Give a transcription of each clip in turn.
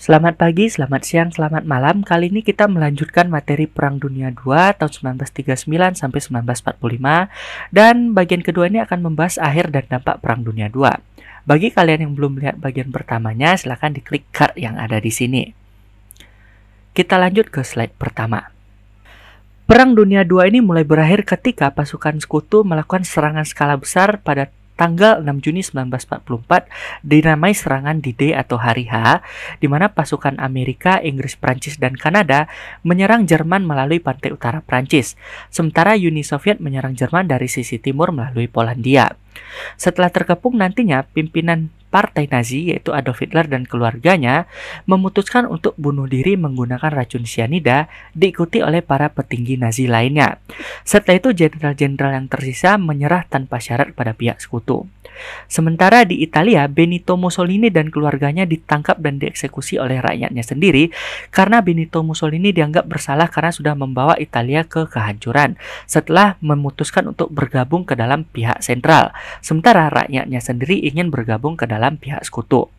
Selamat pagi, selamat siang, selamat malam. Kali ini kita melanjutkan materi Perang Dunia II tahun 1939 sampai 1945 dan bagian kedua ini akan membahas akhir dan dampak Perang Dunia II. Bagi kalian yang belum melihat bagian pertamanya, silahkan diklik card yang ada di sini. Kita lanjut ke slide pertama. Perang Dunia II ini mulai berakhir ketika pasukan Sekutu melakukan serangan skala besar pada tanggal 6 Juni 1944 dinamai serangan D-Day atau Hari H, di mana pasukan Amerika, Inggris, Prancis, dan Kanada menyerang Jerman melalui pantai utara Prancis, sementara Uni Soviet menyerang Jerman dari sisi timur melalui Polandia. Setelah terkepung nantinya, pimpinan Partai Nazi yaitu Adolf Hitler dan keluarganya memutuskan untuk bunuh diri menggunakan racun cyanida, diikuti oleh para petinggi Nazi lainnya. Setelah itu jenderal-jenderal yang tersisa menyerah tanpa syarat pada pihak Sekutu. Sementara di Italia, Benito Mussolini dan keluarganya ditangkap dan dieksekusi oleh rakyatnya sendiri karena Benito Mussolini dianggap bersalah karena sudah membawa Italia ke kehancuran setelah memutuskan untuk bergabung ke dalam pihak sentral. Sementara rakyatnya sendiri ingin bergabung ke dalam pihak Sekutu.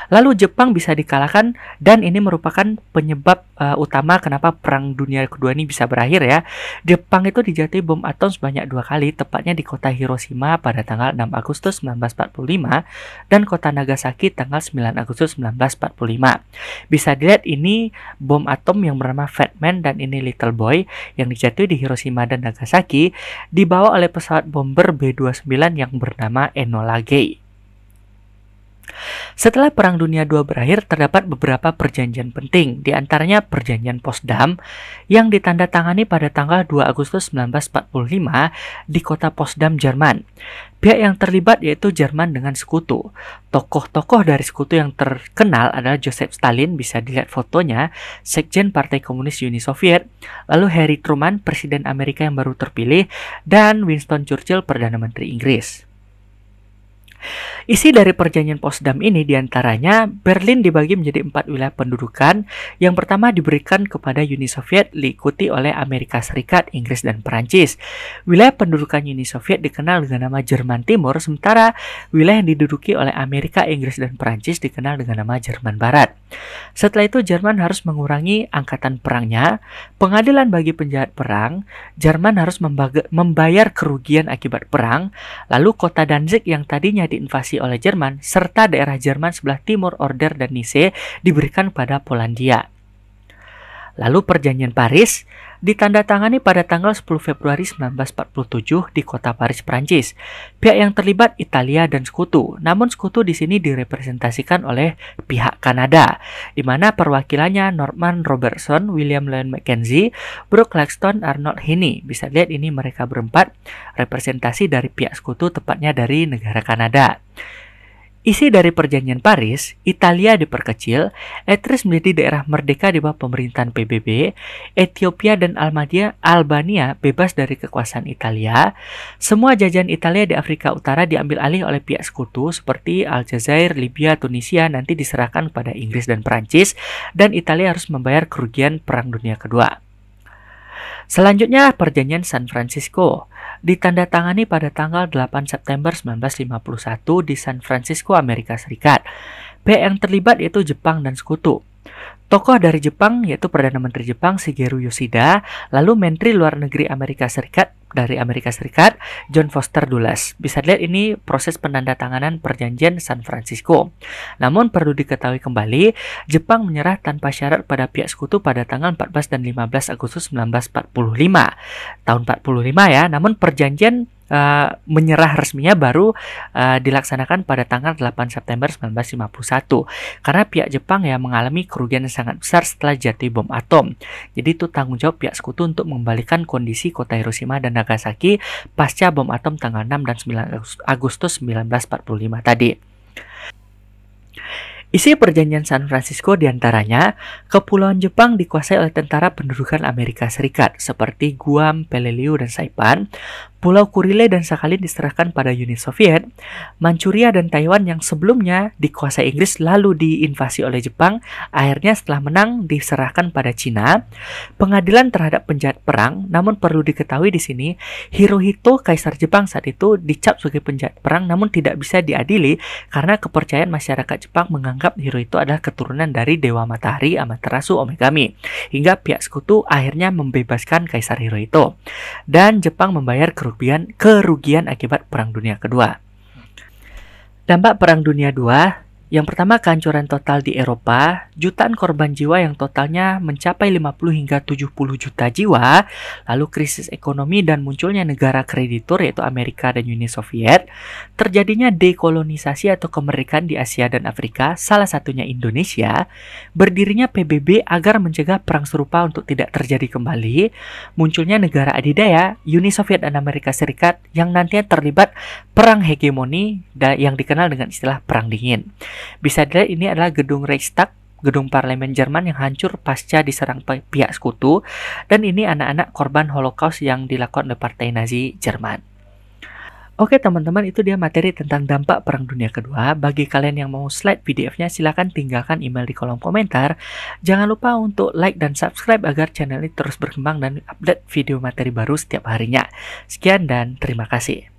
Lalu Jepang bisa dikalahkan dan ini merupakan penyebab utama kenapa Perang Dunia Kedua ini bisa berakhir ya. Jepang itu dijatuhi bom atom sebanyak 2 kali, tepatnya di kota Hiroshima pada tanggal 6 Agustus 1945 dan kota Nagasaki tanggal 9 Agustus 1945. Bisa dilihat ini bom atom yang bernama Fat Man dan ini Little Boy yang dijatuhi di Hiroshima dan Nagasaki dibawa oleh pesawat bomber B-29 yang bernama Enola Gay. Setelah Perang Dunia II berakhir, terdapat beberapa perjanjian penting, di antaranya Perjanjian Potsdam yang ditandatangani pada tanggal 2 Agustus 1945 di kota Potsdam, Jerman. Pihak yang terlibat yaitu Jerman dengan Sekutu. Tokoh-tokoh dari Sekutu yang terkenal adalah Joseph Stalin, bisa dilihat fotonya, Sekjen Partai Komunis Uni Soviet, lalu Harry Truman, Presiden Amerika yang baru terpilih, dan Winston Churchill, Perdana Menteri Inggris. Isi dari perjanjian Potsdam ini diantaranya Berlin dibagi menjadi 4 wilayah pendudukan. Yang pertama diberikan kepada Uni Soviet, diikuti oleh Amerika Serikat, Inggris, dan Perancis. Wilayah pendudukan Uni Soviet dikenal dengan nama Jerman Timur, sementara wilayah yang diduduki oleh Amerika, Inggris, dan Perancis dikenal dengan nama Jerman Barat. Setelah itu Jerman harus mengurangi angkatan perangnya, pengadilan bagi penjahat perang, Jerman harus membayar kerugian akibat perang, lalu kota Danzig yang tadinya diinvasi oleh Jerman, serta daerah Jerman sebelah timur Oder dan Nice diberikan pada Polandia. Lalu Perjanjian Paris ditandatangani pada tanggal 10 Februari 1947 di kota Paris, Prancis. Pihak yang terlibat Italia dan Sekutu, namun Sekutu di sini direpresentasikan oleh pihak Kanada, di mana perwakilannya Norman Robertson, William Lyon Mackenzie, Brooke Langston, Arnold Henney. Bisa lihat ini mereka berempat representasi dari pihak Sekutu, tepatnya dari negara Kanada. Isi dari Perjanjian Paris, Italia diperkecil, Etruria menjadi daerah merdeka di bawah pemerintahan PBB, Ethiopia dan Albania bebas dari kekuasaan Italia, semua jajahan Italia di Afrika Utara diambil alih oleh pihak Sekutu seperti Aljazair, Libya, Tunisia nanti diserahkan kepada Inggris dan Perancis, dan Italia harus membayar kerugian Perang Dunia Kedua. Selanjutnya Perjanjian San Francisco ditandatangani pada tanggal 8 September 1951 di San Francisco, Amerika Serikat. Pihak yang terlibat yaitu Jepang dan Sekutu. Tokoh dari Jepang yaitu Perdana Menteri Jepang Shigeru Yoshida, lalu Menteri Luar Negeri Amerika Serikat John Foster Dulles. Bisa dilihat ini proses penandatanganan Perjanjian San Francisco. Namun perlu diketahui kembali, Jepang menyerah tanpa syarat pada pihak Sekutu pada tanggal 14 dan 15 Agustus 1945. Tahun 45 ya, namun perjanjian menyerah resminya baru dilaksanakan pada tanggal 8 September 1951 karena pihak Jepang ya mengalami kerugian yang sangat besar setelah jatuh bom atom. Jadi itu tanggung jawab pihak Sekutu untuk mengembalikan kondisi kota Hiroshima dan Nagasaki pasca bom atom tanggal 6 dan 9 Agustus 1945 tadi. Isi Perjanjian San Francisco diantaranya, kepulauan Jepang dikuasai oleh tentara pendudukan Amerika Serikat seperti Guam, Peleliu, dan Saipan. Pulau Kurile dan Sakhalin diserahkan pada Uni Soviet. Manchuria dan Taiwan yang sebelumnya dikuasai Inggris lalu diinvasi oleh Jepang, akhirnya setelah menang diserahkan pada Cina. Pengadilan terhadap penjahat perang, namun perlu diketahui di sini, Hirohito, Kaisar Jepang saat itu dicap sebagai penjahat perang namun tidak bisa diadili karena kepercayaan masyarakat Jepang menganggap menganggap hero itu adalah keturunan dari Dewa Matahari Amaterasu Omegami, hingga pihak sekutu akhirnya membebaskan Kaisar Hiro itu. Dan Jepang membayar kerugian akibat Perang Dunia Kedua. Dampak Perang Dunia II, yang pertama kehancuran total di Eropa, jutaan korban jiwa yang totalnya mencapai 50 hingga 70 juta jiwa, lalu krisis ekonomi dan munculnya negara kreditur yaitu Amerika dan Uni Soviet, terjadinya dekolonisasi atau kemerdekaan di Asia dan Afrika, salah satunya Indonesia, berdirinya PBB agar mencegah perang serupa untuk tidak terjadi kembali, munculnya negara adidaya, Uni Soviet dan Amerika Serikat yang nantinya terlibat perang hegemoni yang dikenal dengan istilah Perang Dingin. Bisa dilihat ini adalah gedung Reichstag, gedung parlemen Jerman yang hancur pasca diserang pihak sekutu, dan ini anak-anak korban Holocaust yang dilakukan oleh Partai Nazi Jerman. Oke teman-teman, itu dia materi tentang dampak Perang Dunia Kedua. Bagi kalian yang mau slide PDF-nya, silahkan tinggalkan email di kolom komentar. Jangan lupa untuk like dan subscribe agar channel ini terus berkembang dan update video materi baru setiap harinya. Sekian dan terima kasih.